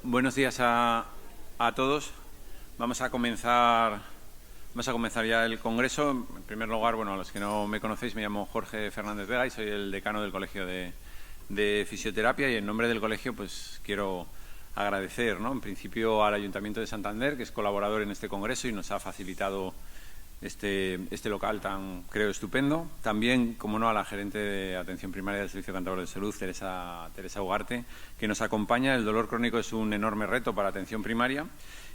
Buenos días a todos. Vamos a comenzar ya el congreso. En primer lugar, bueno, a los que no me conocéis, me llamo Jorge Fernández Vega y soy el decano del Colegio de Fisioterapia, y en nombre del colegio pues quiero agradecer, ¿no?, en principio al Ayuntamiento de Santander, que es colaborador en este congreso y nos ha facilitado este local tan, creo, estupendo. También, como no, a la gerente de Atención Primaria del Servicio Cántabro de Salud, Teresa Ugarte, que nos acompaña. El dolor crónico es un enorme reto para atención primaria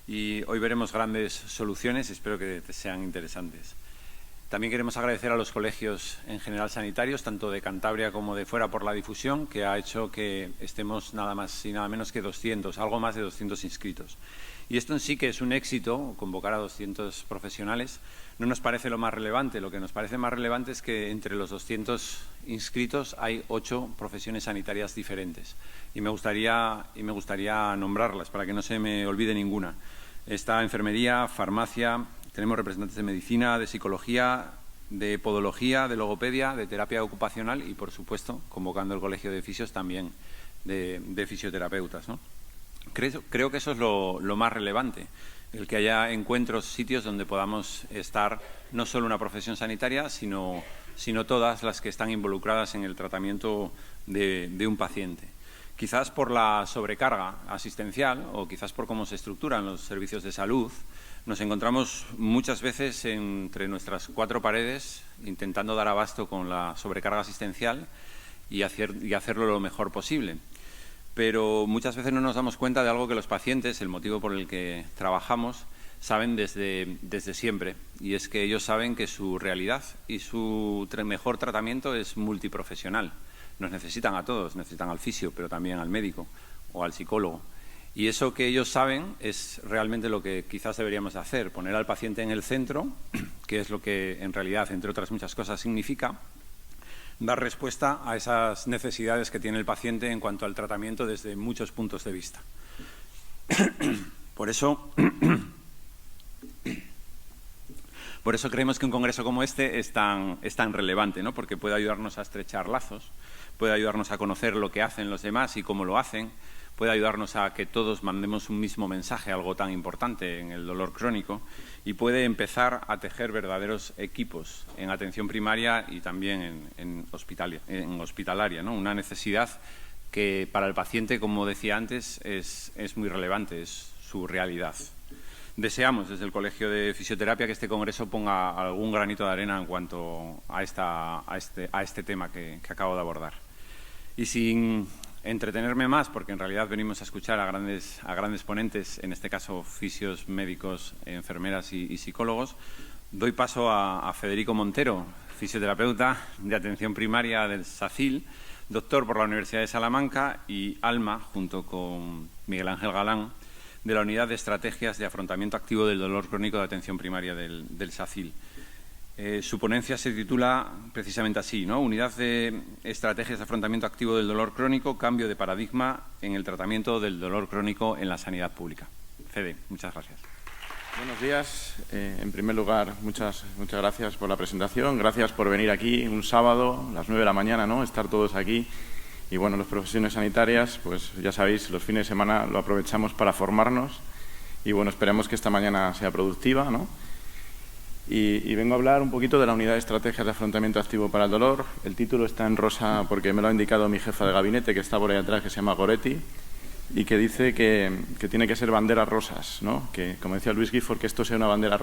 y hoy veremos grandes soluciones y espero que sean interesantes. También queremos agradecer a los colegios en general sanitarios, tanto de Cantabria como de fuera, por la difusión, que ha hecho que estemos nada más y nada menos que 200, algo más de 200 inscritos. Y esto en sí que es un éxito, convocar a 200 profesionales. No nos parece lo más relevante. Lo que nos parece más relevante es que entre los 200 inscritos hay 8 profesiones sanitarias diferentes. Y me gustaría nombrarlas para que no se me olvide ninguna. Está enfermería, farmacia, tenemos representantes de medicina, de psicología, de podología, de logopedia, de terapia ocupacional y, por supuesto, convocando el colegio de fisios, también de fisioterapeutas, ¿no? Creo que eso es lo más relevante, el que haya encuentros, sitios donde podamos estar no solo una profesión sanitaria, sino todas las que están involucradas en el tratamiento de un paciente. Quizás por la sobrecarga asistencial o quizás por cómo se estructuran los servicios de salud, nos encontramos muchas veces entre nuestras 4 paredes intentando dar abasto con la sobrecarga asistencial y hacerlo lo mejor posible. Pero muchas veces no nos damos cuenta de algo que los pacientes, el motivo por el que trabajamos, saben desde siempre, y es que ellos saben que su realidad y su mejor tratamiento es multiprofesional. Nos necesitan a todos, necesitan al fisio, pero también al médico o al psicólogo. Y eso que ellos saben es realmente lo que quizás deberíamos hacer, poner al paciente en el centro, que es lo que en realidad, entre otras muchas cosas, significa dar respuesta a esas necesidades que tiene el paciente en cuanto al tratamiento desde muchos puntos de vista. Por eso creemos que un congreso como este es tan relevante, ¿no?, porque puede ayudarnos a estrechar lazos, puede ayudarnos a conocer lo que hacen los demás y cómo lo hacen, puede ayudarnos a que todos mandemos un mismo mensaje, algo tan importante en el dolor crónico, y puede empezar a tejer verdaderos equipos en atención primaria y también en hospitalaria, ¿no? Una necesidad que para el paciente, como decía antes, es muy relevante, es su realidad. Deseamos desde el Colegio de Fisioterapia que este congreso ponga algún granito de arena en cuanto a este tema que acabo de abordar. Y sin entretenerme más, porque en realidad venimos a escuchar a grandes ponentes, en este caso fisios, médicos, enfermeras y psicólogos, doy paso a Federico Montero, fisioterapeuta de atención primaria del SACIL, doctor por la Universidad de Salamanca, y Alma, junto con Miguel Ángel Galán, de la Unidad de Estrategias de Afrontamiento Activo del Dolor Crónico de Atención Primaria del SACIL. Su ponencia se titula precisamente así, ¿no?, Unidad de Estrategias de Afrontamiento Activo del Dolor Crónico, cambio de paradigma en el tratamiento del dolor crónico en la sanidad pública. Fede, muchas gracias. Buenos días. En primer lugar, muchas gracias por la presentación. Gracias por venir aquí un sábado a las 9 de la mañana, ¿no?, estar todos aquí. Y bueno, las profesiones sanitarias, pues ya sabéis, los fines de semana lo aprovechamos para formarnos. Y bueno, esperemos que esta mañana sea productiva, ¿no? Y vengo a hablar un poquito de la Unidad de Estrategias de Afrontamiento Activo para el Dolor. El título está en rosa porque me lo ha indicado mi jefa de gabinete, que está por ahí atrás, que se llama Goretti, y que dice que tiene que ser banderas rosas, ¿no? Que, como decía Luis Gifford, que esto sea una bandera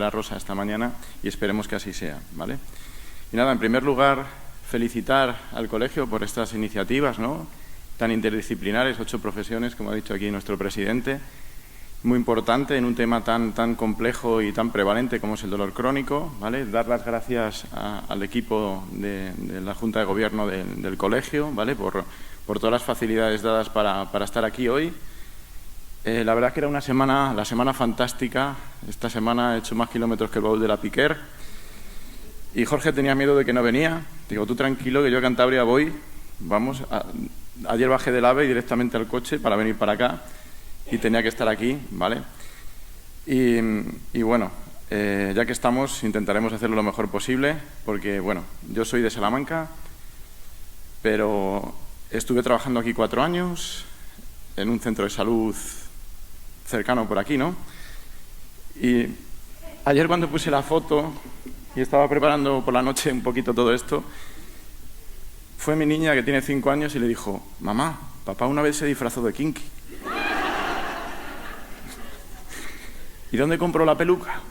rosa esta mañana, y esperemos que así sea, ¿vale? Y nada, en primer lugar, felicitar al colegio por estas iniciativas, ¿no?, tan interdisciplinares, 8 profesiones, como ha dicho aquí nuestro presidente. Muy importante en un tema tan complejo y tan prevalente como es el dolor crónico, ¿vale? Dar las gracias al equipo de la Junta de Gobierno del colegio, ¿vale?, por todas las facilidades dadas para estar aquí hoy. La verdad que era la semana fantástica. Esta semana he hecho más kilómetros que el baúl de la Piquer. Y Jorge tenía miedo de que no venía. Digo, tú tranquilo, que yo a Cantabria voy. Vamos. Ayer bajé del AVE directamente al coche para venir para acá. Y tenía que estar aquí, ¿vale? Y bueno, ya que estamos, intentaremos hacerlo lo mejor posible, porque, bueno, yo soy de Salamanca, pero estuve trabajando aquí 4 años, en un centro de salud cercano por aquí, ¿no? Y ayer cuando puse la foto y estaba preparando por la noche un poquito todo esto, fue mi niña, que tiene 5 años, y le dijo: mamá, papá una vez se disfrazó de Kinky. ¿Y dónde compró la peluca?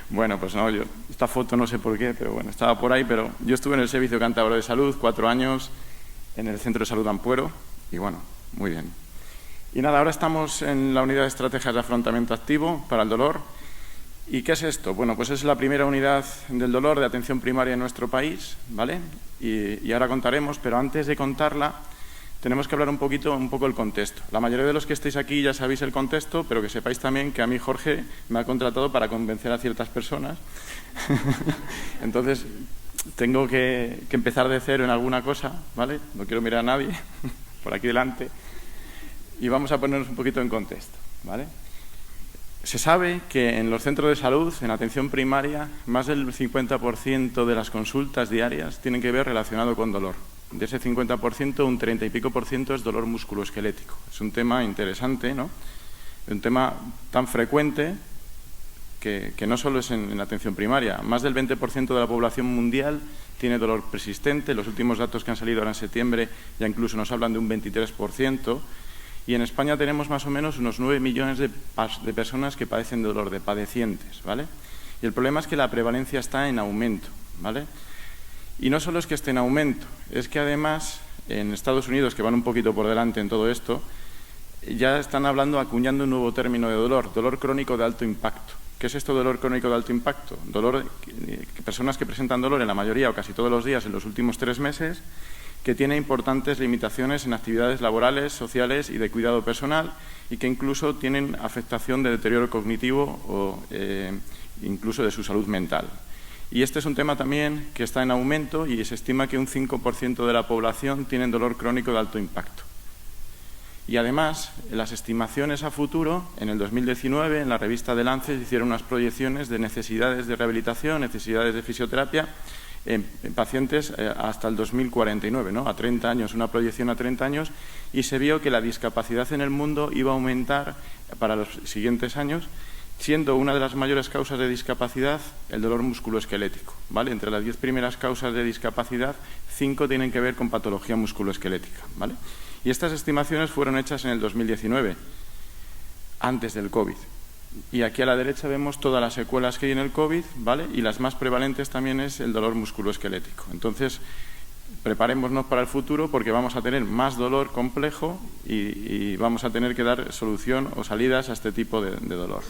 Bueno, pues no, yo esta foto no sé por qué, pero bueno, estaba por ahí, pero yo estuve en el Servicio Cántabro de Salud 4 años, en el Centro de Salud Ampuero, y bueno, muy bien. Y nada, ahora estamos en la unidad de estrategias de afrontamiento activo para el dolor. ¿Y qué es esto? Bueno, pues es la primera unidad del dolor de atención primaria en nuestro país, ¿vale? Y ahora contaremos, pero antes de contarla tenemos que hablar un poco el contexto. La mayoría de los que estáis aquí ya sabéis el contexto, pero que sepáis también que a mí Jorge me ha contratado para convencer a ciertas personas. Entonces, tengo que empezar de cero en alguna cosa, ¿vale? No quiero mirar a nadie, por aquí delante. Y vamos a ponernos un poquito en contexto, ¿vale? Se sabe que en los centros de salud, en atención primaria, más del 50% de las consultas diarias tienen que ver relacionado con dolor. De ese 50%, un 30 y pico % es dolor musculoesquelético. Es un tema interesante, ¿no? Un tema tan frecuente que no solo es en atención primaria. Más del 20% de la población mundial tiene dolor persistente. Los últimos datos que han salido ahora en septiembre ya incluso nos hablan de un 23%. Y en España tenemos más o menos unos 9 millones de personas que padecen de dolor, de padecientes, ¿vale? Y el problema es que la prevalencia está en aumento, ¿vale? Y no solo es que esté en aumento, es que además en Estados Unidos, que van un poquito por delante en todo esto, ya están acuñando un nuevo término de dolor crónico de alto impacto. ¿Qué es esto, dolor crónico de alto impacto? Personas que presentan dolor en la mayoría o casi todos los días en los últimos 3 meses, que tiene importantes limitaciones en actividades laborales, sociales y de cuidado personal, y que incluso tienen afectación de deterioro cognitivo o incluso de su salud mental. Y este es un tema también que está en aumento, y se estima que un 5% de la población tiene dolor crónico de alto impacto. Y además, las estimaciones a futuro, en el 2019, en la revista The Lancet, hicieron unas proyecciones de necesidades de rehabilitación, necesidades de fisioterapia, en pacientes hasta el 2049, ¿no? A 30 años, una proyección a 30 años, y se vio que la discapacidad en el mundo iba a aumentar para los siguientes años, siendo una de las mayores causas de discapacidad el dolor musculoesquelético, ¿vale? Entre las 10 primeras causas de discapacidad, 5 tienen que ver con patología musculoesquelética, ¿vale? Y estas estimaciones fueron hechas en el 2019, antes del COVID. Y aquí a la derecha vemos todas las secuelas que hay en el COVID, ¿vale? Y las más prevalentes también es el dolor musculoesquelético. Entonces, preparémonos para el futuro, porque vamos a tener más dolor complejo y vamos a tener que dar solución o salidas a este tipo de dolor,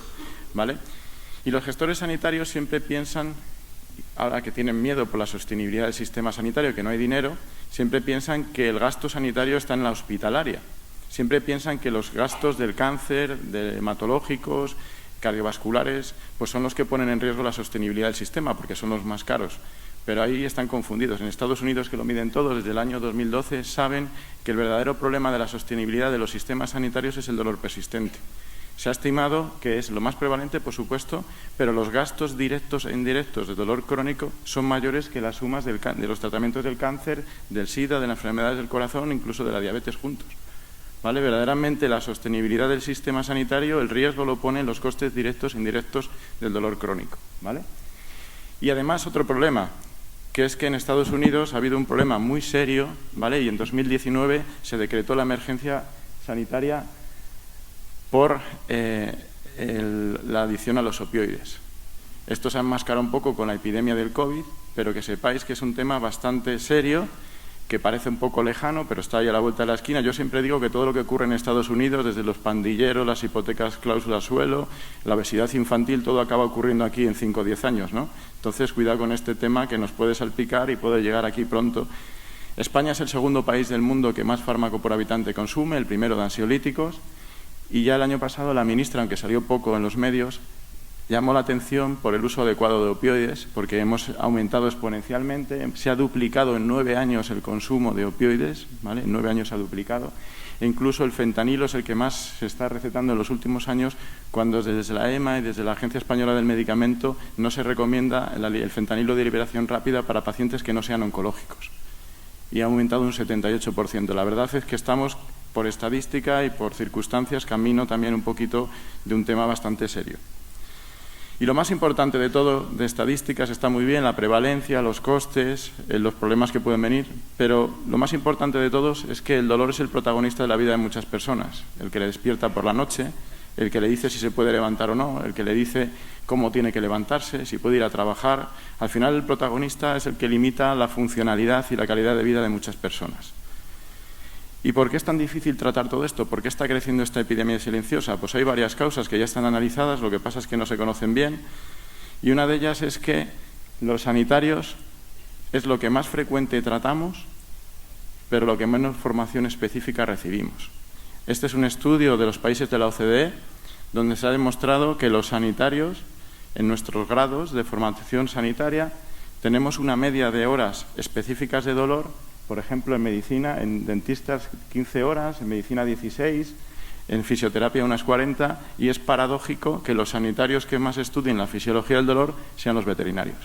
¿vale? Y los gestores sanitarios siempre piensan, ahora que tienen miedo por la sostenibilidad del sistema sanitario, que no hay dinero, siempre piensan que el gasto sanitario está en la hospitalaria. Siempre piensan que los gastos del cáncer, de hematológicos, cardiovasculares, pues son los que ponen en riesgo la sostenibilidad del sistema, porque son los más caros. Pero ahí están confundidos. En Estados Unidos, que lo miden todo, desde el año 2012, saben que el verdadero problema de la sostenibilidad de los sistemas sanitarios es el dolor persistente. Se ha estimado que es lo más prevalente, por supuesto, pero los gastos directos e indirectos de dolor crónico son mayores que las sumas de los tratamientos del cáncer, del SIDA, de las enfermedades del corazón, incluso de la diabetes juntos. ¿Vale? Verdaderamente la sostenibilidad del sistema sanitario, el riesgo lo ponen los costes directos e indirectos del dolor crónico, ¿vale? Y además otro problema, que es que en Estados Unidos ha habido un problema muy serio, ¿vale? Y en 2019 se decretó la emergencia sanitaria por la adicción a los opioides. Esto se ha enmascarado un poco con la epidemia del COVID, pero que sepáis que es un tema bastante serio, que parece un poco lejano, pero está ahí a la vuelta de la esquina. Yo siempre digo que todo lo que ocurre en Estados Unidos, desde los pandilleros, las hipotecas cláusula suelo, la obesidad infantil, todo acaba ocurriendo aquí en 5 o 10 años, ¿no? Entonces, cuidado con este tema, que nos puede salpicar y puede llegar aquí pronto. España es el segundo país del mundo que más fármaco por habitante consume, el primero de ansiolíticos, y ya el año pasado la ministra, aunque salió poco en los medios, llamó la atención por el uso adecuado de opioides, porque hemos aumentado exponencialmente, se ha duplicado en 9 años el consumo de opioides, ¿vale? En 9 años se ha duplicado, e incluso el fentanilo es el que más se está recetando en los últimos años, cuando desde la EMA y desde la Agencia Española del Medicamento no se recomienda el fentanilo de liberación rápida para pacientes que no sean oncológicos. Y ha aumentado un 78%. La verdad es que estamos por estadística y por circunstancias, camino también un poquito de un tema bastante serio. Y lo más importante de todo, de estadísticas, está muy bien, la prevalencia, los costes, los problemas que pueden venir, pero lo más importante de todos es que el dolor es el protagonista de la vida de muchas personas, el que le despierta por la noche, el que le dice si se puede levantar o no, el que le dice cómo tiene que levantarse, si puede ir a trabajar. Al final el protagonista es el que limita la funcionalidad y la calidad de vida de muchas personas. ¿Y por qué es tan difícil tratar todo esto? ¿Por qué está creciendo esta epidemia silenciosa? Pues hay varias causas que ya están analizadas, lo que pasa es que no se conocen bien, y una de ellas es que los sanitarios es lo que más frecuente tratamos, pero lo que menos formación específica recibimos. Este es un estudio de los países de la OCDE, donde se ha demostrado que los sanitarios, en nuestros grados de formación sanitaria, tenemos una media de horas específicas de dolor. Por ejemplo, en medicina, en dentistas 15 horas, en medicina 16, en fisioterapia unas 40, y es paradójico que los sanitarios que más estudien la fisiología del dolor sean los veterinarios,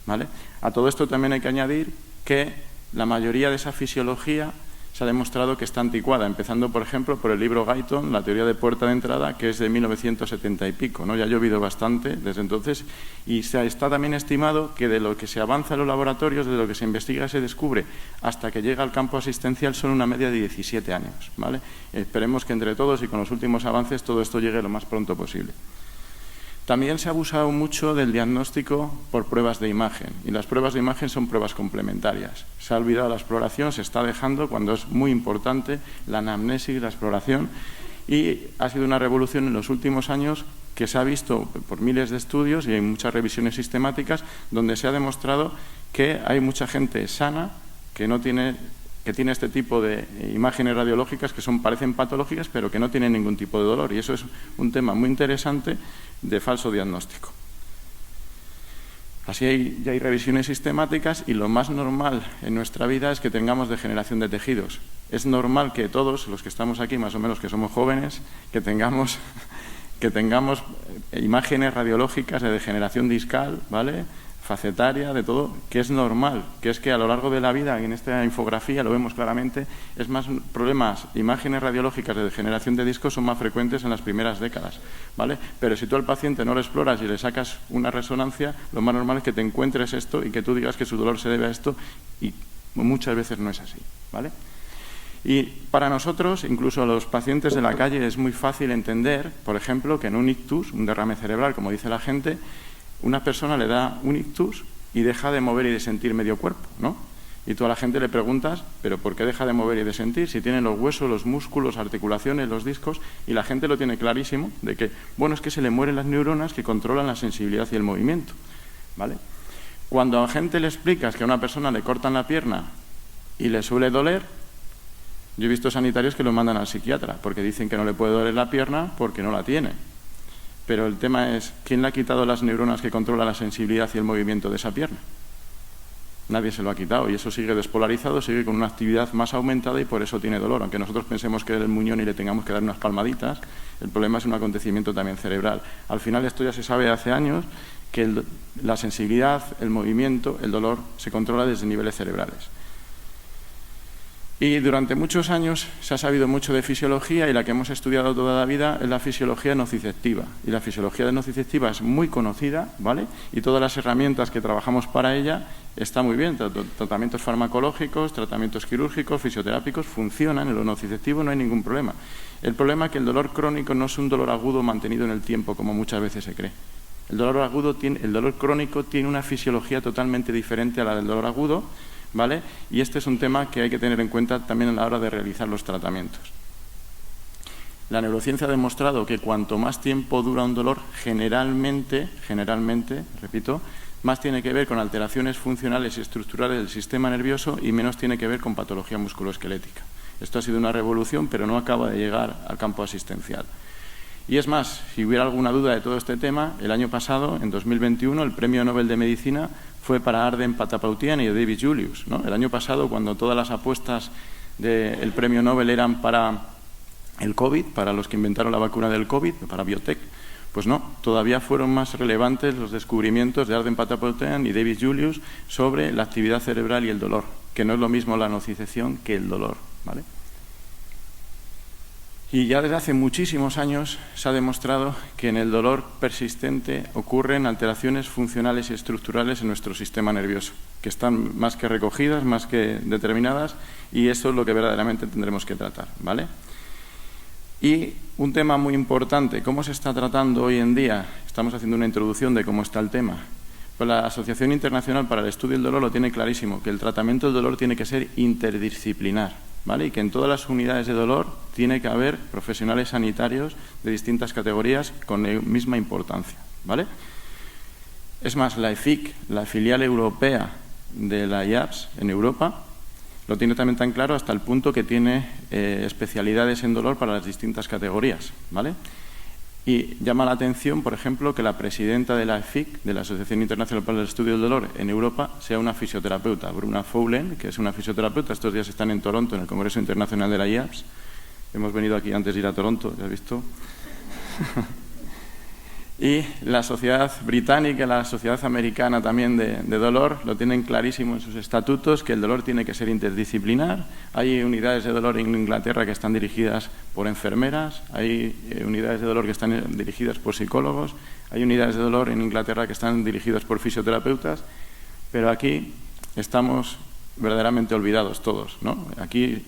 ¿vale? A todo esto también hay que añadir que la mayoría de esa fisiología se ha demostrado que está anticuada, empezando, por ejemplo, por el libro Guyton, La teoría de puerta de entrada, que es de 1970 y pico, ¿no? Ya ha llovido bastante desde entonces, y está también estimado que de lo que se avanza en los laboratorios, de lo que se investiga, se descubre, hasta que llega al campo asistencial, son una media de 17 años, ¿vale? Esperemos que entre todos y con los últimos avances todo esto llegue lo más pronto posible. También se ha abusado mucho del diagnóstico por pruebas de imagen, y las pruebas de imagen son pruebas complementarias. Se ha olvidado la exploración, se está dejando, cuando es muy importante, la anamnesis, la exploración, y ha sido una revolución en los últimos años que se ha visto por miles de estudios y en muchas revisiones sistemáticas, donde se ha demostrado que hay mucha gente sana que tiene este tipo de imágenes radiológicas que parecen patológicas, pero que no tienen ningún tipo de dolor. Y eso es un tema muy interesante de falso diagnóstico. Así ya hay revisiones sistemáticas, y lo más normal en nuestra vida es que tengamos degeneración de tejidos. Es normal que todos los que estamos aquí, más o menos que somos jóvenes, que tengamos imágenes radiológicas de degeneración discal, ¿vale?, facetaria, de todo, que es normal, que es que a lo largo de la vida, en esta infografía lo vemos claramente, es más problemas, imágenes radiológicas de degeneración de discos son más frecuentes en las primeras décadas, ¿vale? Pero si tú al paciente no lo exploras y le sacas una resonancia, lo más normal es que te encuentres esto y que tú digas que su dolor se debe a esto, y muchas veces no es así, ¿vale? Y para nosotros, incluso a los pacientes de la calle, es muy fácil entender, por ejemplo, que en un ictus, un derrame cerebral, como dice la gente, una persona le da un ictus y deja de mover y de sentir medio cuerpo, ¿no? Y tú a la gente le preguntas, ¿pero por qué deja de mover y de sentir? Si tiene los huesos, los músculos, articulaciones, los discos, y la gente lo tiene clarísimo, de que, bueno, es que se le mueren las neuronas que controlan la sensibilidad y el movimiento, ¿vale? Cuando a la gente le explicas que a una persona le cortan la pierna y le suele doler, yo he visto sanitarios que lo mandan al psiquiatra, porque dicen que no le puede doler la pierna porque no la tiene. Pero el tema es, ¿quién le ha quitado las neuronas que controlan la sensibilidad y el movimiento de esa pierna? Nadie se lo ha quitado, y eso sigue despolarizado, sigue con una actividad más aumentada, y por eso tiene dolor. Aunque nosotros pensemos que es el muñón y le tengamos que dar unas palmaditas, el problema es un acontecimiento también cerebral. Al final, esto ya se sabe hace años, que la sensibilidad, el movimiento, el dolor se controla desde niveles cerebrales. Y durante muchos años se ha sabido mucho de fisiología, y la que hemos estudiado toda la vida es la fisiología nociceptiva. Y la fisiología nociceptiva es muy conocida, ¿vale? Y todas las herramientas que trabajamos para ella están muy bien. Tratamientos farmacológicos, tratamientos quirúrgicos, fisioterápicos, funcionan. En lo nociceptivo no hay ningún problema. El problema es que el dolor crónico no es un dolor agudo mantenido en el tiempo, como muchas veces se cree. El dolor crónico tiene una fisiología totalmente diferente a la del dolor agudo, ¿vale? Y este es un tema que hay que tener en cuenta también a la hora de realizar los tratamientos. La neurociencia ha demostrado que cuanto más tiempo dura un dolor, generalmente, repito, más tiene que ver con alteraciones funcionales y estructurales del sistema nervioso y menos tiene que ver con patología musculoesquelética. Esto ha sido una revolución, pero no acaba de llegar al campo asistencial. Y es más, si hubiera alguna duda de todo este tema, el año pasado, en 2021, el Premio Nobel de Medicina fue para Arden Patapoutian y David Julius, ¿no? El año pasado, cuando todas las apuestas del Premio Nobel eran para el COVID, para los que inventaron la vacuna del COVID, para biotech, pues no, todavía fueron más relevantes los descubrimientos de Arden Patapoutian y David Julius sobre la actividad cerebral y el dolor, que no es lo mismo la nocicepción que el dolor, ¿vale? Y ya desde hace muchísimos años se ha demostrado que en el dolor persistente ocurren alteraciones funcionales y estructurales en nuestro sistema nervioso, que están más que recogidas, más que determinadas, y eso es lo que verdaderamente tendremos que tratar, ¿vale? Y un tema muy importante, ¿cómo se está tratando hoy en día? Estamos haciendo una introducción de cómo está el tema. Pues la Asociación Internacional para el Estudio del Dolor lo tiene clarísimo, que el tratamiento del dolor tiene que ser interdisciplinar, ¿vale? Y que en todas las unidades de dolor tiene que haber profesionales sanitarios de distintas categorías con la misma importancia, ¿vale? Es más, la EFIC, la filial europea de la IAPS en Europa, lo tiene también tan claro hasta el punto que tiene especialidades en dolor para las distintas categorías, ¿vale? Y llama la atención, por ejemplo, que la presidenta de la EFIC, de la Asociación Internacional para el Estudio del Dolor en Europa, sea una fisioterapeuta, Bruna Fowlen, que es una fisioterapeuta. Estos días están en Toronto, en el Congreso Internacional de la IAPS. Hemos venido aquí antes de ir a Toronto, ¿ya has visto? Y la sociedad británica y la sociedad americana también de dolor lo tienen clarísimo en sus estatutos, que el dolor tiene que ser interdisciplinar. Hay unidades de dolor en Inglaterra que están dirigidas por enfermeras, hay unidades de dolor que están dirigidas por psicólogos, hay unidades de dolor en Inglaterra que están dirigidas por fisioterapeutas, pero aquí estamos verdaderamente olvidados todos, ¿no? Aquí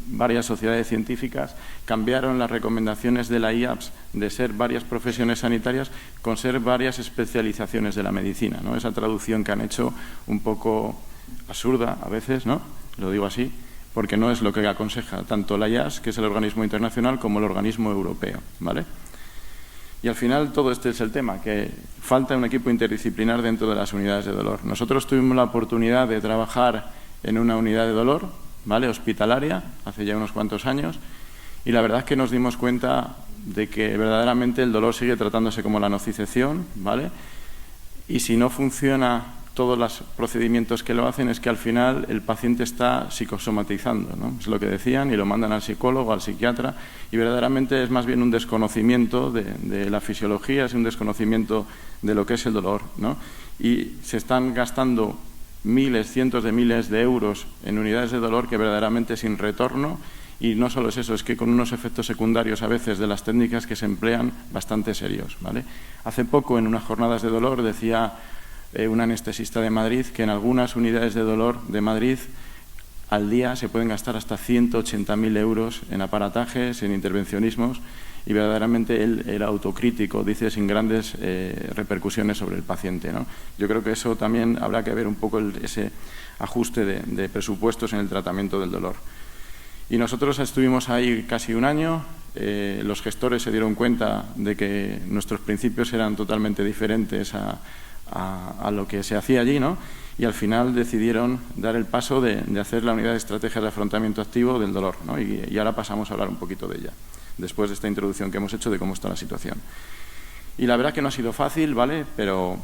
varias sociedades científicas cambiaron las recomendaciones de la IAPS de ser varias profesiones sanitarias con ser varias especializaciones de la medicina, ¿no? Esa traducción que han hecho un poco absurda a veces, ¿no? Lo digo así, porque no es lo que aconseja tanto la IAPS, que es el organismo internacional, como el organismo europeo, ¿vale? Y al final todo este es el tema, que falta un equipo interdisciplinar dentro de las unidades de dolor. Nosotros tuvimos la oportunidad de trabajar en una unidad de dolor, ¿vale?, hospitalaria, hace ya unos cuantos años, y la verdad es que nos dimos cuenta de que verdaderamente el dolor sigue tratándose como la nocicepción, ¿vale? Y si no funciona todos los procedimientos que lo hacen, es que al final el paciente está psicosomatizando, ¿no? Es lo que decían, y lo mandan al psicólogo, al psiquiatra, y verdaderamente es más bien un desconocimiento de la fisiología, es un desconocimiento de lo que es el dolor, ¿no? Y se están gastando miles, cientos de miles de euros en unidades de dolor que verdaderamente sin retorno, y no solo es eso, es que con unos efectos secundarios a veces de las técnicas que se emplean bastante serios, ¿vale? Hace poco, en unas jornadas de dolor, decía un anestesista de Madrid que en algunas unidades de dolor de Madrid al día se pueden gastar hasta 180.000 euros en aparatajes, en intervencionismos, y verdaderamente él era autocrítico, dice, sin grandes repercusiones sobre el paciente, ¿no? Yo creo que eso también habrá que ver un poco ese ajuste de presupuestos en el tratamiento del dolor. Y nosotros estuvimos ahí casi un año. Los gestores se dieron cuenta de que nuestros principios eran totalmente diferentes a lo que se hacía allí, ¿no? Y al final decidieron dar el paso de hacer la unidad de estrategias de afrontamiento activo del dolor, ¿no? Y ahora pasamos a hablar un poquito de ella, después de esta introducción que hemos hecho de cómo está la situación. Y la verdad que no ha sido fácil, ¿vale? Pero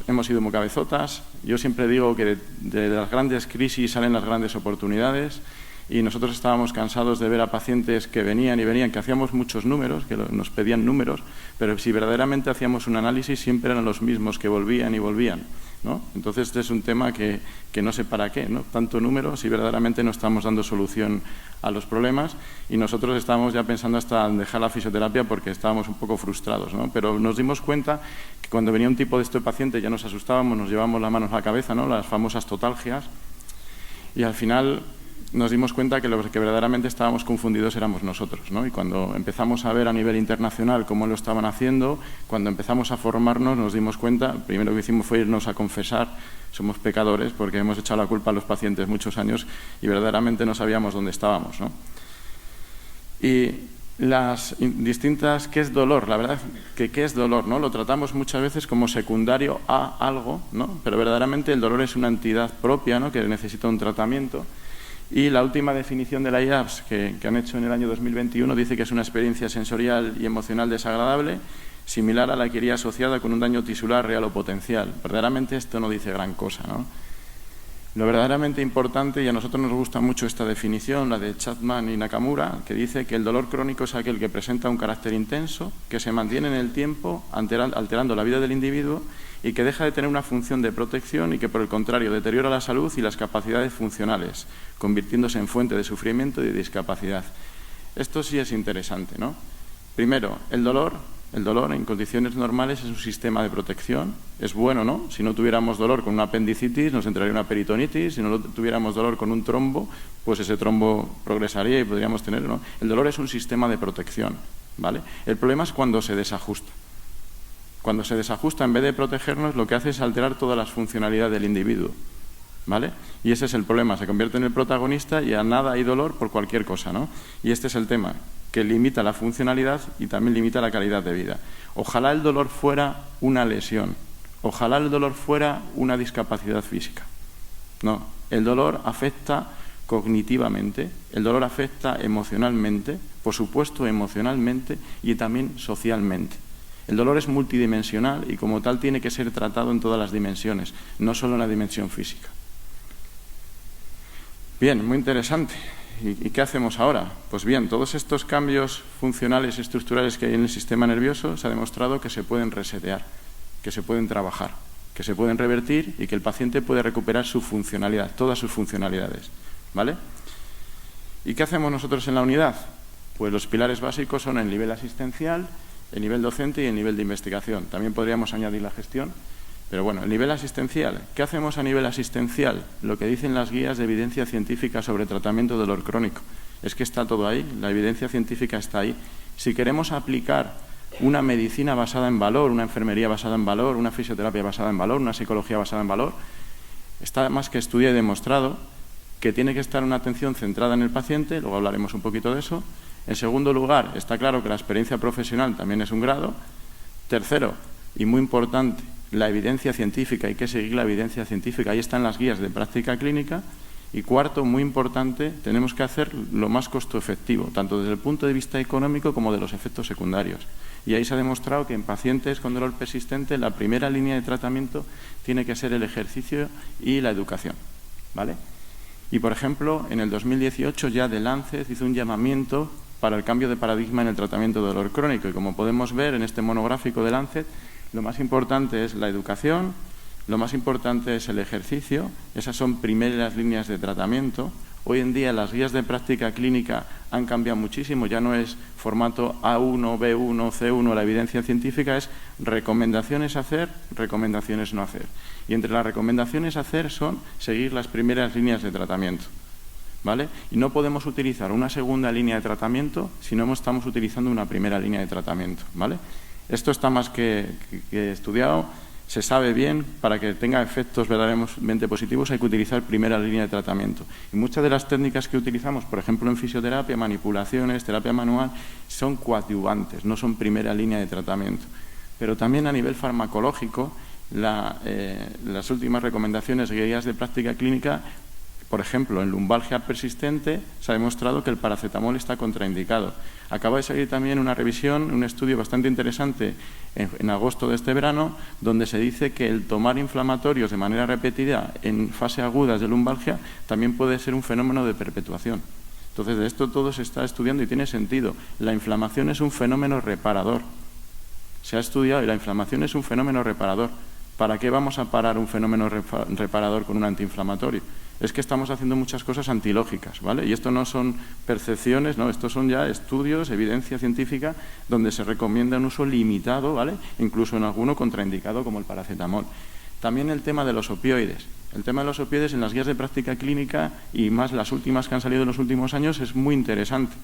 hemos sido muy cabezotas. Yo siempre digo que de las grandes crisis salen las grandes oportunidades, y nosotros estábamos cansados de ver a pacientes que venían y venían, que hacíamos muchos números, que nos pedían números, pero si verdaderamente hacíamos un análisis siempre eran los mismos que volvían y volvían, ¿no? Entonces este es un tema que no sé para qué, ¿no? Tanto número si verdaderamente no estamos dando solución a los problemas, y nosotros estábamos ya pensando hasta en dejar la fisioterapia porque estábamos un poco frustrados, ¿no? Pero nos dimos cuenta que cuando venía un tipo de este paciente ya nos asustábamos, nos llevábamos las manos a la cabeza, ¿no? Las famosas totalgias, y al final nos dimos cuenta que los que verdaderamente estábamos confundidos éramos nosotros, ¿no? Y cuando empezamos a ver a nivel internacional cómo lo estaban haciendo, cuando empezamos a formarnos, nos dimos cuenta, primero que hicimos fue irnos a confesar, somos pecadores porque hemos echado la culpa a los pacientes muchos años y verdaderamente no sabíamos dónde estábamos, ¿no? Y las distintas, ¿qué es dolor? La verdad que ¿qué es dolor? ¿No? Lo tratamos muchas veces como secundario a algo, ¿no? Pero verdaderamente el dolor es una entidad propia, ¿no? Que necesita un tratamiento. Y la última definición de la IAPS que han hecho en el año 2021 dice que es una experiencia sensorial y emocional desagradable, similar a la que iría asociada con un daño tisular real o potencial. Verdaderamente esto no dice gran cosa, ¿no? Lo verdaderamente importante, y a nosotros nos gusta mucho esta definición, la de Chapman y Nakamura, que dice que el dolor crónico es aquel que presenta un carácter intenso, que se mantiene en el tiempo alterando la vida del individuo y que deja de tener una función de protección y que, por el contrario, deteriora la salud y las capacidades funcionales, convirtiéndose en fuente de sufrimiento y de discapacidad. Esto sí es interesante, ¿no? Primero, el dolor en condiciones normales es un sistema de protección. Es bueno, ¿no? Si no tuviéramos dolor con una apendicitis, nos entraría una peritonitis. Si no tuviéramos dolor con un trombo, pues ese trombo progresaría y podríamos tener, ¿no? El dolor es un sistema de protección, ¿vale? El problema es cuando se desajusta. Cuando se desajusta, en vez de protegernos, lo que hace es alterar todas las funcionalidades del individuo, ¿vale? Y ese es el problema, se convierte en el protagonista y a nada hay dolor por cualquier cosa, ¿no? Y este es el tema, que limita la funcionalidad y también limita la calidad de vida. Ojalá el dolor fuera una lesión, ojalá el dolor fuera una discapacidad física. No, el dolor afecta cognitivamente, el dolor afecta emocionalmente, por supuesto emocionalmente y también socialmente. El dolor es multidimensional y como tal tiene que ser tratado en todas las dimensiones, no solo en la dimensión física. Bien, muy interesante. ¿Y qué hacemos ahora? Pues bien, todos estos cambios funcionales y estructurales que hay en el sistema nervioso se ha demostrado que se pueden resetear, que se pueden trabajar, que se pueden revertir y que el paciente puede recuperar su funcionalidad, todas sus funcionalidades, ¿vale? ¿Y qué hacemos nosotros en la unidad? Pues los pilares básicos son el nivel asistencial, el nivel docente y el nivel de investigación. También podríamos añadir la gestión. Pero bueno, el nivel asistencial. ¿Qué hacemos a nivel asistencial? Lo que dicen las guías de evidencia científica sobre tratamiento de dolor crónico. Es que está todo ahí, la evidencia científica está ahí. Si queremos aplicar una medicina basada en valor, una enfermería basada en valor, una fisioterapia basada en valor, una psicología basada en valor, está más que estudiado y demostrado que tiene que estar una atención centrada en el paciente, luego hablaremos un poquito de eso. En segundo lugar, está claro que la experiencia profesional también es un grado. Tercero, y muy importante, la evidencia científica, hay que seguir la evidencia científica, ahí están las guías de práctica clínica. Y cuarto, muy importante, tenemos que hacer lo más costo efectivo, tanto desde el punto de vista económico como de los efectos secundarios. Y ahí se ha demostrado que en pacientes con dolor persistente la primera línea de tratamiento tiene que ser el ejercicio y la educación, ¿vale? Y, por ejemplo, en el 2018 ya The Lancet hizo un llamamiento para el cambio de paradigma en el tratamiento de dolor crónico. Y como podemos ver en este monográfico de Lancet, lo más importante es la educación, lo más importante es el ejercicio, esas son primeras líneas de tratamiento. Hoy en día las guías de práctica clínica han cambiado muchísimo, ya no es formato A1, B1, C1, la evidencia científica es recomendaciones hacer, recomendaciones no hacer. Y entre las recomendaciones hacer son seguir las primeras líneas de tratamiento, ¿vale? Y no podemos utilizar una segunda línea de tratamiento si no estamos utilizando una primera línea de tratamiento, ¿vale? Esto está más que estudiado, se sabe bien, para que tenga efectos verdaderamente positivos hay que utilizar primera línea de tratamiento. Y muchas de las técnicas que utilizamos, por ejemplo en fisioterapia, manipulaciones, terapia manual, son coadyuvantes, no son primera línea de tratamiento. Pero también a nivel farmacológico, las últimas recomendaciones de guías de práctica clínica, por ejemplo, en lumbalgia persistente se ha demostrado que el paracetamol está contraindicado. Acaba de salir también una revisión, un estudio bastante interesante en agosto de este verano, donde se dice que el tomar inflamatorios de manera repetida en fase agudas de lumbalgia también puede ser un fenómeno de perpetuación. Entonces, de esto todo se está estudiando y tiene sentido. La inflamación es un fenómeno reparador. Se ha estudiado y la inflamación es un fenómeno reparador. ¿Para qué vamos a parar un fenómeno reparador con un antiinflamatorio? Es que estamos haciendo muchas cosas antilógicas, ¿vale? Y esto no son percepciones, no, estos son ya estudios, evidencia científica, donde se recomienda un uso limitado, ¿vale? Incluso en alguno contraindicado como el paracetamol. También el tema de los opioides. El tema de los opioides en las guías de práctica clínica y más las últimas que han salido en los últimos años es muy interesante.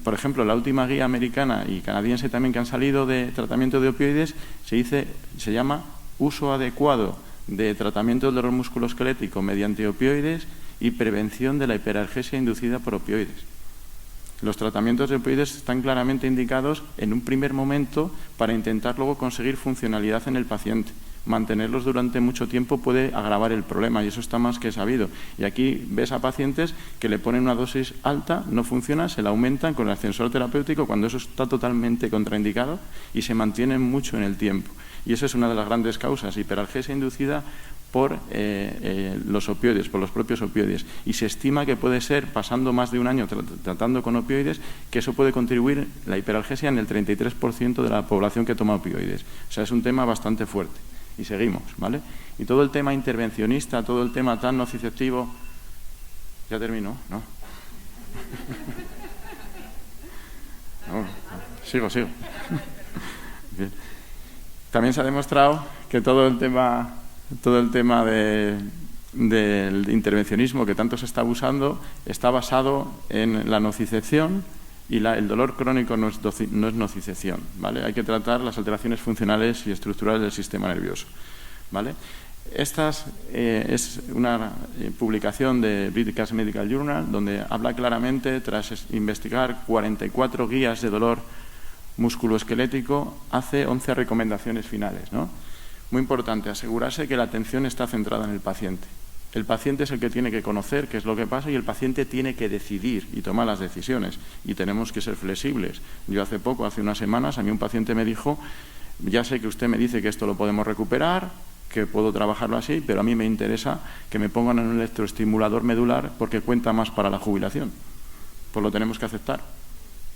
Por ejemplo, la última guía americana y canadiense también que han salido de tratamiento de opioides se llama uso adecuado de tratamiento del dolor musculoesquelético mediante opioides y prevención de la hiperalgesia inducida por opioides. Los tratamientos de opioides están claramente indicados en un primer momento para intentar luego conseguir funcionalidad en el paciente. Mantenerlos durante mucho tiempo puede agravar el problema y eso está más que sabido. Y aquí ves a pacientes que le ponen una dosis alta, no funciona, se la aumentan con el ascensor terapéutico cuando eso está totalmente contraindicado y se mantienen mucho en el tiempo. Y esa es una de las grandes causas, hiperalgesia inducida por los opioides, por los propios opioides. Y se estima que puede ser, pasando más de un año tratando con opioides, que eso puede contribuir la hiperalgesia en el 33% de la población que toma opioides. O sea, es un tema bastante fuerte. Y seguimos, ¿vale? Y todo el tema intervencionista, todo el tema tan nociceptivo... ¿Ya terminó? ¿No? Sigo. Bien. También se ha demostrado que todo el tema del intervencionismo que tanto se está usando está basado en la nocicepción y el dolor crónico no es nocicepción, ¿vale? Hay que tratar las alteraciones funcionales y estructurales del sistema nervioso, ¿vale? Esta es una publicación de British Medical Journal donde habla claramente, tras investigar 44 guías de dolor musculoesquelético, hace 11 recomendaciones finales, ¿no? Muy importante, asegurarse que la atención está centrada en el paciente. El paciente es el que tiene que conocer qué es lo que pasa y el paciente tiene que decidir y tomar las decisiones. Y tenemos que ser flexibles. Yo hace unas semanas, a mí un paciente me dijo, ya sé que usted me dice que esto lo podemos recuperar, que puedo trabajarlo así, pero a mí me interesa que me pongan un electroestimulador medular porque cuenta más para la jubilación. Pues lo tenemos que aceptar.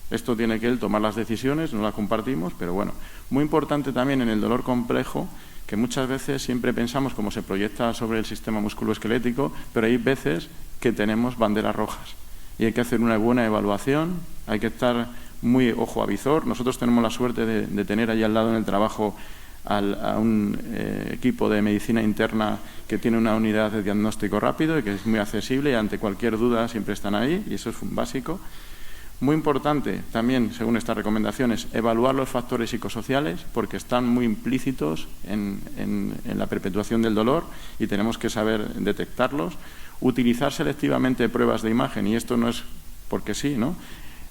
Esto tiene que él tomar las decisiones, no las compartimos, pero bueno. Muy importante también en el dolor complejo, que muchas veces siempre pensamos cómo se proyecta sobre el sistema musculoesquelético, pero hay veces que tenemos banderas rojas y hay que hacer una buena evaluación, hay que estar muy ojo a visor. Nosotros tenemos la suerte de tener ahí al lado en el trabajo a un equipo de medicina interna que tiene una unidad de diagnóstico rápido y que es muy accesible y ante cualquier duda siempre están ahí y eso es básico. Muy importante también, según estas recomendaciones, evaluar los factores psicosociales porque están muy implícitos en la perpetuación del dolor y tenemos que saber detectarlos. Utilizar selectivamente pruebas de imagen, y esto no es porque sí, ¿no?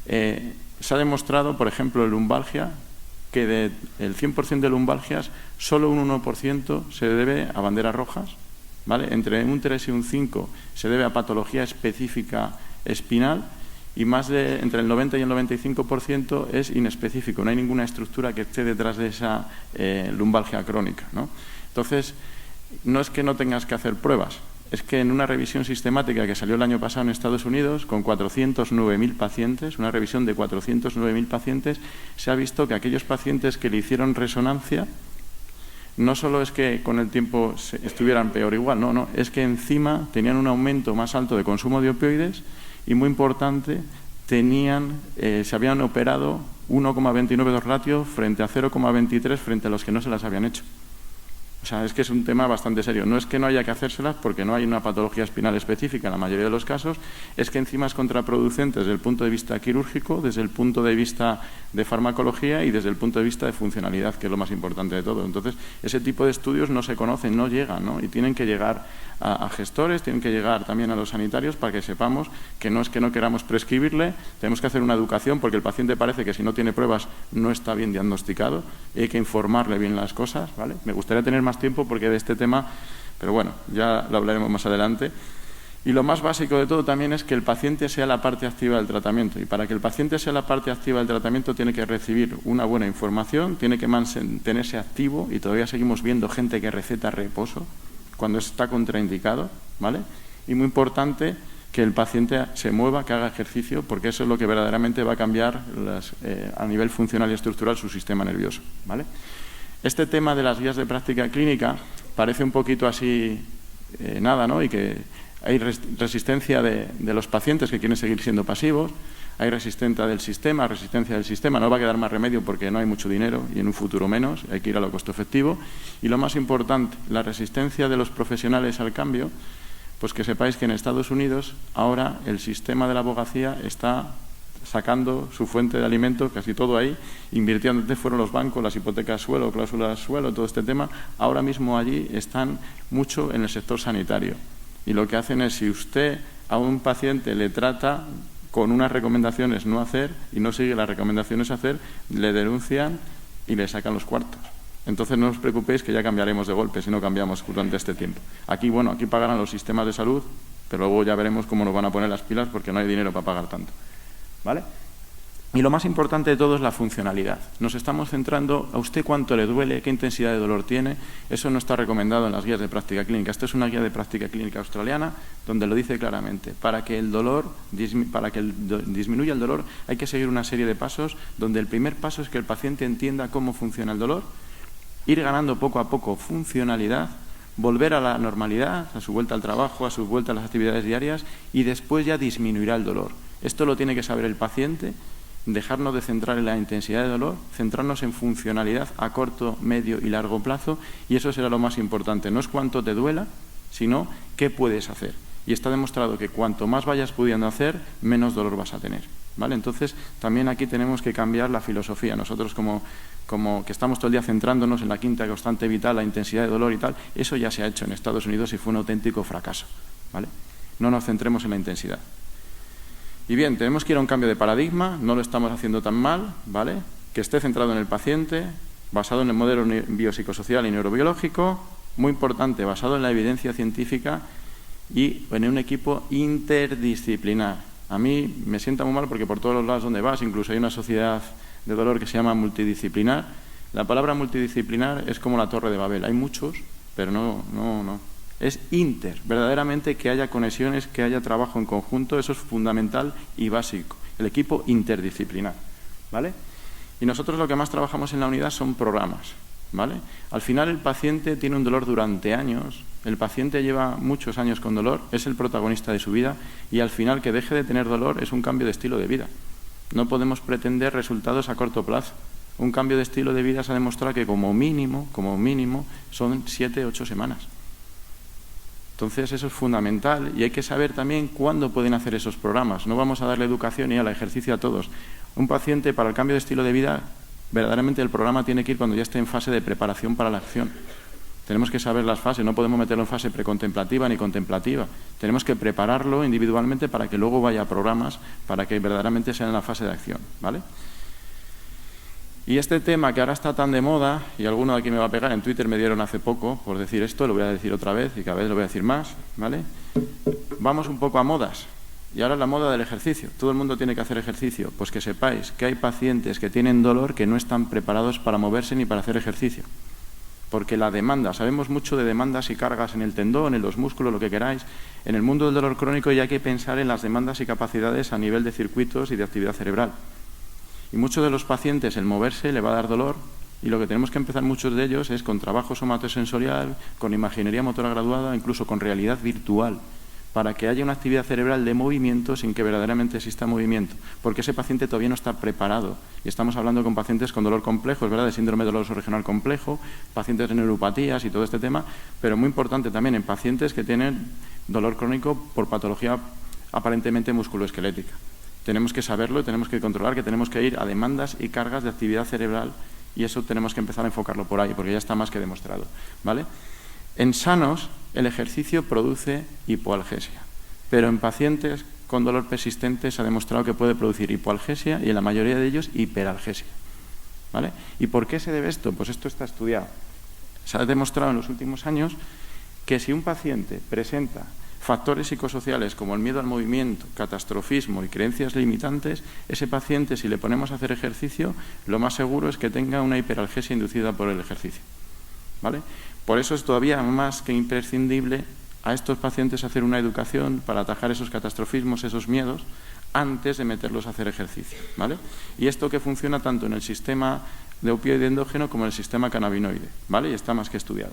Se ha demostrado, por ejemplo, en lumbalgia, que del 100% de lumbalgias, solo un 1% se debe a banderas rojas, ¿vale? Entre un 3 y un 5 se debe a patología específica espinal, y entre el 90 y el 95% es inespecífico, no hay ninguna estructura que esté detrás de esa lumbalgia crónica, ¿no? Entonces, no es que no tengas que hacer pruebas, es que en una revisión sistemática que salió el año pasado en Estados Unidos, con 409.000 pacientes, una revisión de 409.000 pacientes, se ha visto que aquellos pacientes que le hicieron resonancia, no solo es que con el tiempo estuvieran peor igual, no, es que encima tenían un aumento más alto de consumo de opioides. Y muy importante, se habían operado 1,29 ratio frente a 0,23 frente a los que no se las habían hecho. O sea, es que es un tema bastante serio. No es que no haya que hacérselas porque no hay una patología espinal específica en la mayoría de los casos, es que encima es contraproducente desde el punto de vista quirúrgico, desde el punto de vista de farmacología y desde el punto de vista de funcionalidad, que es lo más importante de todo. Entonces, ese tipo de estudios no se conocen, no llegan, ¿no? Y tienen que llegar a gestores, tienen que llegar también a los sanitarios para que sepamos que no es que no queramos prescribirle, tenemos que hacer una educación porque el paciente parece que si no tiene pruebas no está bien diagnosticado y hay que informarle bien las cosas, ¿vale? Me gustaría tener más tiempo porque de este tema, pero bueno, ya lo hablaremos más adelante. Y lo más básico de todo también es que el paciente sea la parte activa del tratamiento. Y para que el paciente sea la parte activa del tratamiento tiene que recibir una buena información, tiene que mantenerse activo y todavía seguimos viendo gente que receta reposo cuando está contraindicado, ¿vale? Y muy importante que el paciente se mueva, que haga ejercicio, porque eso es lo que verdaderamente va a cambiar a nivel funcional y estructural su sistema nervioso, ¿vale? Este tema de las guías de práctica clínica parece un poquito así nada, ¿no? Y que hay resistencia de los pacientes que quieren seguir siendo pasivos, hay resistencia del sistema, no va a quedar más remedio porque no hay mucho dinero y en un futuro menos, hay que ir a lo costo efectivo. Y lo más importante, la resistencia de los profesionales al cambio, pues que sepáis que en Estados Unidos ahora el sistema de la abogacía está sacando su fuente de alimento, casi todo ahí, invirtiendo. Antes fueron los bancos, las hipotecas suelo, cláusulas suelo, todo este tema. Ahora mismo allí están mucho en el sector sanitario. Y lo que hacen es, si usted a un paciente le trata con unas recomendaciones no hacer y no sigue las recomendaciones hacer, le denuncian y le sacan los cuartos. Entonces no os preocupéis que ya cambiaremos de golpe si no cambiamos durante este tiempo. Aquí pagarán los sistemas de salud, pero luego ya veremos cómo nos van a poner las pilas porque no hay dinero para pagar tanto, ¿vale? Y lo más importante de todo es la funcionalidad. Nos estamos centrando a usted cuánto le duele, qué intensidad de dolor tiene. Eso no está recomendado en las guías de práctica clínica. Esto es una guía de práctica clínica australiana donde lo dice claramente. Para que disminuya el dolor hay que seguir una serie de pasos donde el primer paso es que el paciente entienda cómo funciona el dolor, ir ganando poco a poco funcionalidad, volver a la normalidad, a su vuelta al trabajo, a su vuelta a las actividades diarias y después ya disminuirá el dolor. Esto lo tiene que saber el paciente dejarnos de centrar en la intensidad de dolor, centrarnos en funcionalidad a corto, medio y largo plazo, y eso será lo más importante. No es cuánto te duela, sino qué puedes hacer. Y está demostrado que cuanto más vayas pudiendo hacer, menos dolor vas a tener, ¿vale? Entonces, también aquí tenemos que cambiar la filosofía. Nosotros como que estamos todo el día centrándonos en la quinta constante vital, la intensidad de dolor y tal, eso ya se ha hecho en Estados Unidos y fue un auténtico fracaso, ¿vale? No nos centremos en la intensidad. Y bien, tenemos que ir a un cambio de paradigma, no lo estamos haciendo tan mal, ¿vale? Que esté centrado en el paciente, basado en el modelo biopsicosocial y neurobiológico, muy importante, basado en la evidencia científica y en un equipo interdisciplinar. A mí me sienta muy mal porque por todos los lados donde vas, incluso hay una sociedad de dolor que se llama multidisciplinar. La palabra multidisciplinar es como la Torre de Babel, hay muchos, pero no. Es inter, verdaderamente que haya conexiones, que haya trabajo en conjunto, eso es fundamental y básico, el equipo interdisciplinar, ¿vale? Y nosotros lo que más trabajamos en la unidad son programas, ¿vale? Al final el paciente tiene un dolor durante años, el paciente lleva muchos años con dolor, es el protagonista de su vida y al final que deje de tener dolor es un cambio de estilo de vida. No podemos pretender resultados a corto plazo. Un cambio de estilo de vida se ha demostrado que como mínimo, son 7-8 semanas. Entonces eso es fundamental y hay que saber también cuándo pueden hacer esos programas. No vamos a darle educación y al ejercicio a todos. Un paciente para el cambio de estilo de vida, verdaderamente el programa tiene que ir cuando ya esté en fase de preparación para la acción. Tenemos que saber las fases, no podemos meterlo en fase precontemplativa ni contemplativa. Tenemos que prepararlo individualmente para que luego vaya a programas, para que verdaderamente sea en la fase de acción, ¿vale? Y este tema que ahora está tan de moda, y alguno de aquí me va a pegar, en Twitter me dieron hace poco por decir esto, lo voy a decir otra vez y cada vez lo voy a decir más, ¿vale? Vamos un poco a modas. Y ahora la moda del ejercicio. Todo el mundo tiene que hacer ejercicio. Pues que sepáis que hay pacientes que tienen dolor que no están preparados para moverse ni para hacer ejercicio. Porque la demanda, sabemos mucho de demandas y cargas en el tendón, en los músculos, lo que queráis. En el mundo del dolor crónico ya hay que pensar en las demandas y capacidades a nivel de circuitos y de actividad cerebral. Y muchos de los pacientes el moverse le va a dar dolor y lo que tenemos que empezar muchos de ellos es con trabajo somatosensorial, con imaginería motora graduada, incluso con realidad virtual, para que haya una actividad cerebral de movimiento sin que verdaderamente exista movimiento, porque ese paciente todavía no está preparado. Y estamos hablando con pacientes con dolor complejo, es verdad, de síndrome doloroso regional complejo, pacientes de neuropatías y todo este tema, pero muy importante también en pacientes que tienen dolor crónico por patología aparentemente musculoesquelética. Tenemos que saberlo, tenemos que controlar, que tenemos que ir a demandas y cargas de actividad cerebral y eso tenemos que empezar a enfocarlo por ahí, porque ya está más que demostrado, ¿vale? En sanos, el ejercicio produce hipoalgesia, pero en pacientes con dolor persistente se ha demostrado que puede producir hipoalgesia y en la mayoría de ellos hiperalgesia, ¿vale? ¿Y por qué se debe esto? Pues esto está estudiado. Se ha demostrado en los últimos años que si un paciente presenta factores psicosociales como el miedo al movimiento, catastrofismo y creencias limitantes, ese paciente, si le ponemos a hacer ejercicio, lo más seguro es que tenga una hiperalgesia inducida por el ejercicio, ¿vale? Por eso es todavía más que imprescindible a estos pacientes hacer una educación para atajar esos catastrofismos, esos miedos, antes de meterlos a hacer ejercicio, ¿vale? Y esto que funciona tanto en el sistema de opioide endógeno como en el sistema cannabinoide, ¿vale? Y está más que estudiado.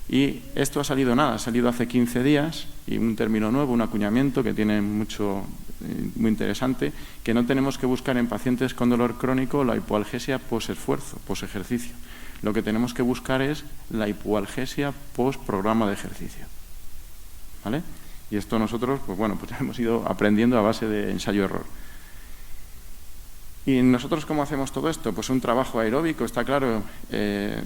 Y esto ha salido ha salido hace 15 días y un término nuevo, un acuñamiento que tiene muy interesante, que no tenemos que buscar en pacientes con dolor crónico la hipoalgesia post-esfuerzo, post-ejercicio. Lo que tenemos que buscar es la hipoalgesia post-programa de ejercicio, ¿vale? Y esto nosotros, pues hemos ido aprendiendo a base de ensayo-error. ¿Y nosotros cómo hacemos todo esto? Pues un trabajo aeróbico, está claro, que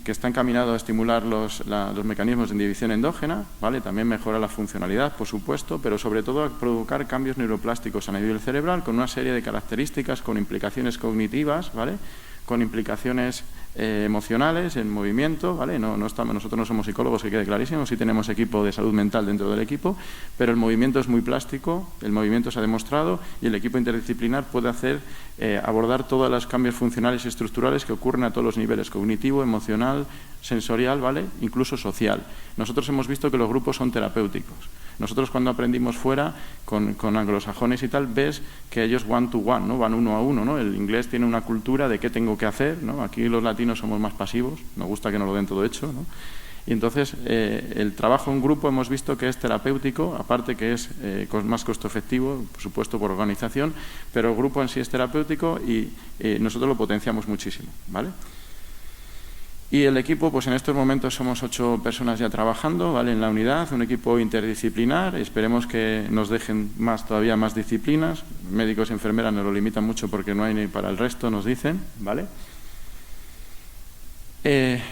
está encaminado a estimular los mecanismos de inhibición endógena, ¿vale? También mejora la funcionalidad, por supuesto, pero sobre todo a provocar cambios neuroplásticos a nivel cerebral con una serie de características, con implicaciones cognitivas, ¿vale? Con implicaciones emocionales, en movimiento, ¿vale? Nosotros no somos psicólogos, que quede clarísimo, sí tenemos equipo de salud mental dentro del equipo, pero el movimiento es muy plástico, el movimiento se ha demostrado y el equipo interdisciplinar puede abordar todos los cambios funcionales y estructurales que ocurren a todos los niveles, cognitivo, emocional, sensorial, ¿vale? Incluso social. Nosotros hemos visto que los grupos son terapéuticos. Nosotros cuando aprendimos fuera, con anglosajones y tal, ves que ellos one to one, ¿no? Van uno a uno, ¿no? El inglés tiene una cultura de qué tengo que hacer, ¿no? Aquí los latinos somos más pasivos, nos gusta que nos lo den todo hecho, ¿no? Y entonces, el trabajo en grupo hemos visto que es terapéutico, aparte que es más costo efectivo, por supuesto por organización, pero el grupo en sí es terapéutico y nosotros lo potenciamos muchísimo, ¿vale? Y el equipo, pues en estos momentos somos 8 personas ya trabajando, ¿vale? En la unidad, un equipo interdisciplinar. Esperemos que nos dejen todavía más disciplinas. Médicos y enfermeras nos lo limitan mucho porque no hay ni para el resto, nos dicen, ¿vale?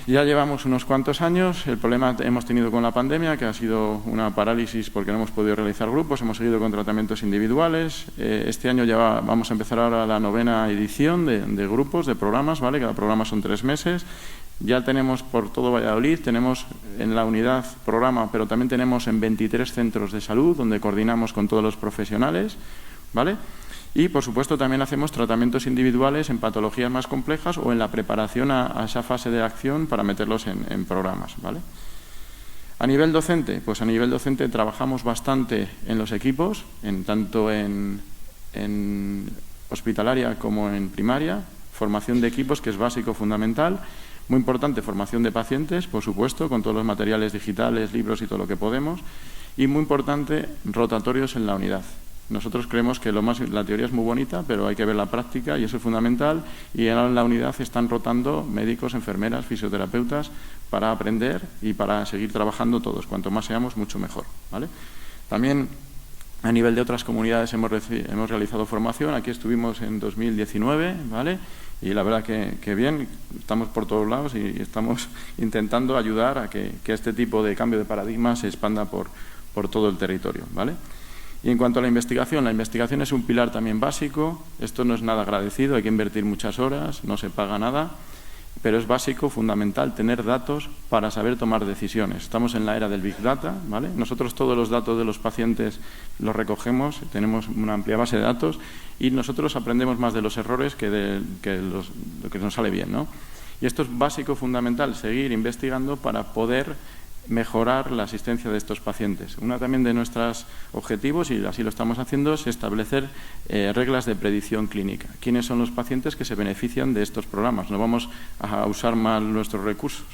Ya llevamos unos cuantos años. El problema hemos tenido con la pandemia, que ha sido una parálisis porque no hemos podido realizar grupos. Hemos seguido con tratamientos individuales. Este año ya vamos a empezar ahora la 9ª edición de grupos, de programas, ¿vale? Cada programa son 3 meses. Ya tenemos por todo Valladolid, tenemos en la unidad programa, pero también tenemos en 23 centros de salud, donde coordinamos con todos los profesionales, ¿vale? Y, por supuesto, también hacemos tratamientos individuales en patologías más complejas o en la preparación a esa fase de acción para meterlos en programas, ¿vale? A nivel docente, pues a nivel docente trabajamos bastante en los equipos, tanto en hospitalaria como en primaria, formación de equipos, que es básico, fundamental. Muy importante, formación de pacientes, por supuesto, con todos los materiales digitales, libros y todo lo que podemos. Y muy importante, rotatorios en la unidad. Nosotros creemos que la teoría es muy bonita, pero hay que ver la práctica y eso es fundamental. Y en la unidad están rotando médicos, enfermeras, fisioterapeutas para aprender y para seguir trabajando todos. Cuanto más seamos, mucho mejor, ¿vale? También a nivel de otras comunidades hemos realizado formación. Aquí estuvimos en 2019, ¿vale? Y la verdad que bien, estamos por todos lados y estamos intentando ayudar a que este tipo de cambio de paradigma se expanda por todo el territorio, ¿vale? Y en cuanto a la investigación es un pilar también básico. Esto no es nada agradecido, hay que invertir muchas horas, no se paga nada, pero es básico, fundamental, tener datos para saber tomar decisiones. Estamos en la era del Big Data, ¿vale? Nosotros todos los datos de los pacientes los recogemos, tenemos una amplia base de datos y nosotros aprendemos más de los errores que lo que nos sale bien, ¿no? Y esto es básico, fundamental, seguir investigando para poder mejorar la asistencia de estos pacientes. Uno también de nuestros objetivos, y así lo estamos haciendo, es establecer reglas de predicción clínica. ¿Quiénes son los pacientes que se benefician de estos programas? No vamos a usar mal nuestros recursos.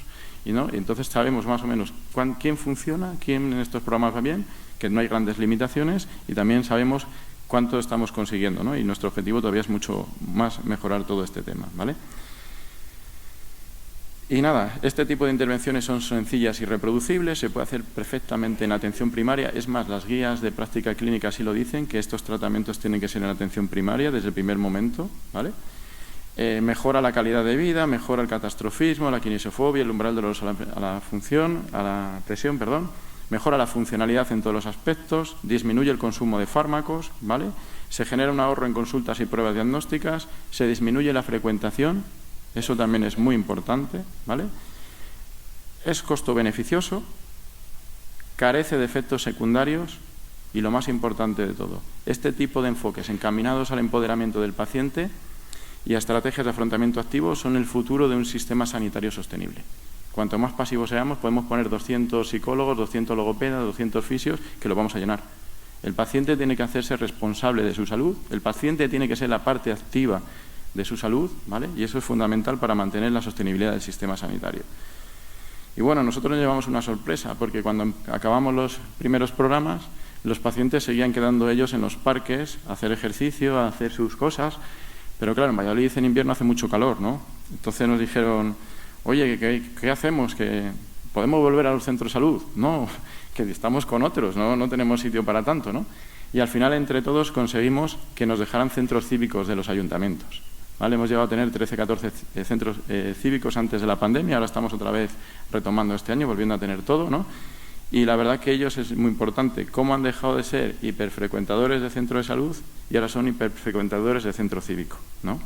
Y entonces sabemos más o menos quién funciona, quién en estos programas va bien, que no hay grandes limitaciones y también sabemos cuánto estamos consiguiendo, ¿no? Y nuestro objetivo todavía es mucho más mejorar todo este tema, ¿vale? Y nada, este tipo de intervenciones son sencillas y reproducibles, se puede hacer perfectamente en atención primaria. Es más, las guías de práctica clínica sí lo dicen, que estos tratamientos tienen que ser en atención primaria desde el primer momento, ¿vale? Mejora la calidad de vida, mejora el catastrofismo, la kinesiofobia, el umbral doloroso a la presión, mejora la funcionalidad en todos los aspectos, disminuye el consumo de fármacos, ¿vale? Se genera un ahorro en consultas y pruebas diagnósticas, se disminuye la frecuentación. Eso también es muy importante, ¿vale? Es costo beneficioso, carece de efectos secundarios y lo más importante de todo, este tipo de enfoques encaminados al empoderamiento del paciente y a estrategias de afrontamiento activo son el futuro de un sistema sanitario sostenible. Cuanto más pasivos seamos, podemos poner 200 psicólogos, 200 logopedas, 200 fisios, que lo vamos a llenar. El paciente tiene que hacerse responsable de su salud, el paciente tiene que ser la parte activa de su salud, ¿vale? Y eso es fundamental para mantener la sostenibilidad del sistema sanitario. Y bueno, nosotros nos llevamos una sorpresa, porque cuando acabamos los primeros programas, los pacientes seguían quedando ellos en los parques a hacer ejercicio, a hacer sus cosas, pero claro, en Valladolid en invierno hace mucho calor, ¿no? Entonces nos dijeron, oye, ¿qué hacemos? ¿Que podemos volver a los centros de salud? No, que estamos con otros, no tenemos sitio para tanto, ¿no? Y al final, entre todos, conseguimos que nos dejaran centros cívicos de los ayuntamientos. ¿Vale? Hemos llegado a tener 13, 14 centros cívicos antes de la pandemia, ahora estamos otra vez retomando este año, volviendo a tener todo, ¿no? Y la verdad que ellos es muy importante cómo han dejado de ser hiperfrecuentadores de centro de salud y ahora son hiperfrecuentadores de centro cívico, ¿no?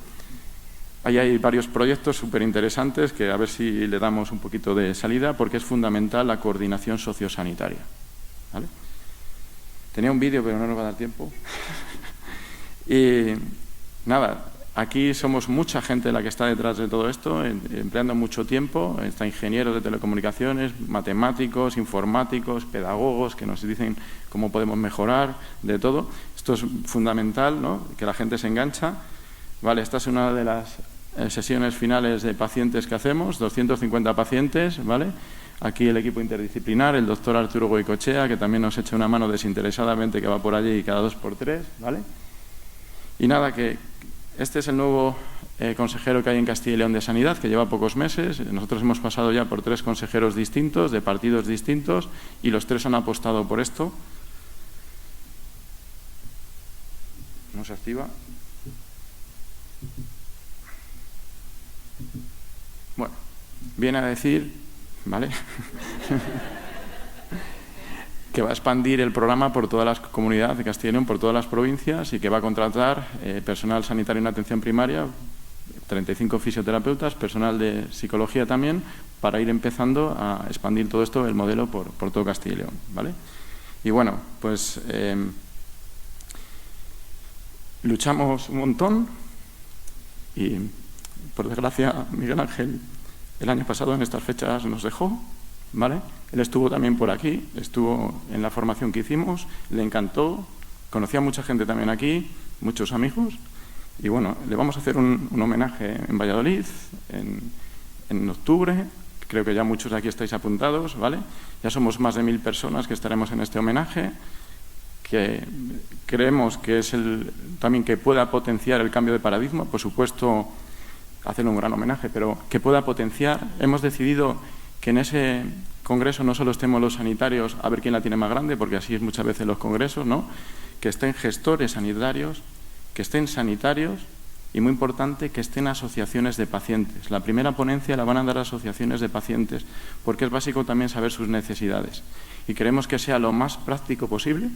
Ahí hay varios proyectos súper interesantes que a ver si le damos un poquito de salida porque es fundamental la coordinación sociosanitaria, ¿vale? Tenía un vídeo pero no nos va a dar tiempo. Y nada, aquí somos mucha gente la que está detrás de todo esto, empleando mucho tiempo. Está ingenieros de telecomunicaciones, matemáticos, informáticos, pedagogos que nos dicen cómo podemos mejorar, de todo. Esto es fundamental, ¿no? Que la gente se engancha. Vale, esta es una de las sesiones finales de pacientes que hacemos, 250 pacientes, ¿vale? aquí el equipo interdisciplinar, el doctor Arturo Goicoechea, que también nos echa una mano desinteresadamente, que va por allí cada 2 por 3, ¿vale? Y nada, que este es el nuevo consejero que hay en Castilla y León de Sanidad, que lleva pocos meses. Nosotros hemos pasado ya por 3 consejeros distintos, de partidos distintos, y los 3 han apostado por esto. No se activa. Bueno, viene a decir, ¿vale? que va a expandir el programa por todas las comunidades de Castilla y León, por todas las provincias, y que va a contratar personal sanitario en atención primaria, 35 fisioterapeutas, personal de psicología también, para ir empezando a expandir todo esto, el modelo, por todo Castilla y León, ¿vale? Y bueno, pues luchamos un montón y, por desgracia, Miguel Ángel el año pasado en estas fechas nos dejó, ¿vale? Él estuvo también por aquí, estuvo en la formación que hicimos, le encantó, conocía a mucha gente también aquí, muchos amigos, y bueno, le vamos a hacer un homenaje en Valladolid en octubre. Creo que ya muchos de aquí estáis apuntados, ¿vale? Ya somos más de 1000 personas que estaremos en este homenaje, que creemos que es también que pueda potenciar el cambio de paradigma, por supuesto, hacer un gran homenaje, pero que pueda potenciar. Hemos decidido que en ese congreso no solo estemos los sanitarios a ver quién la tiene más grande, porque así es muchas veces los congresos, ¿no? Que estén gestores sanitarios, que estén sanitarios y, muy importante, que estén asociaciones de pacientes. La primera ponencia la van a dar asociaciones de pacientes, porque es básico también saber sus necesidades. Y queremos que sea lo más práctico posible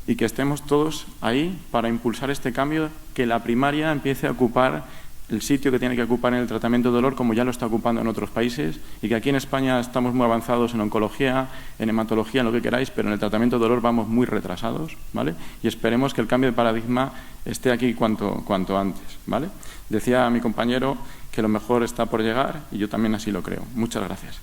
y que estemos todos ahí para impulsar este cambio, que la primaria empiece a ocupar el sitio que tiene que ocupar en el tratamiento de dolor, como ya lo está ocupando en otros países, y que aquí en España estamos muy avanzados en oncología, en hematología, en lo que queráis, pero en el tratamiento de dolor vamos muy retrasados, ¿vale? Y esperemos que el cambio de paradigma esté aquí cuanto antes, ¿vale? Decía mi compañero que lo mejor está por llegar y yo también así lo creo. Muchas gracias.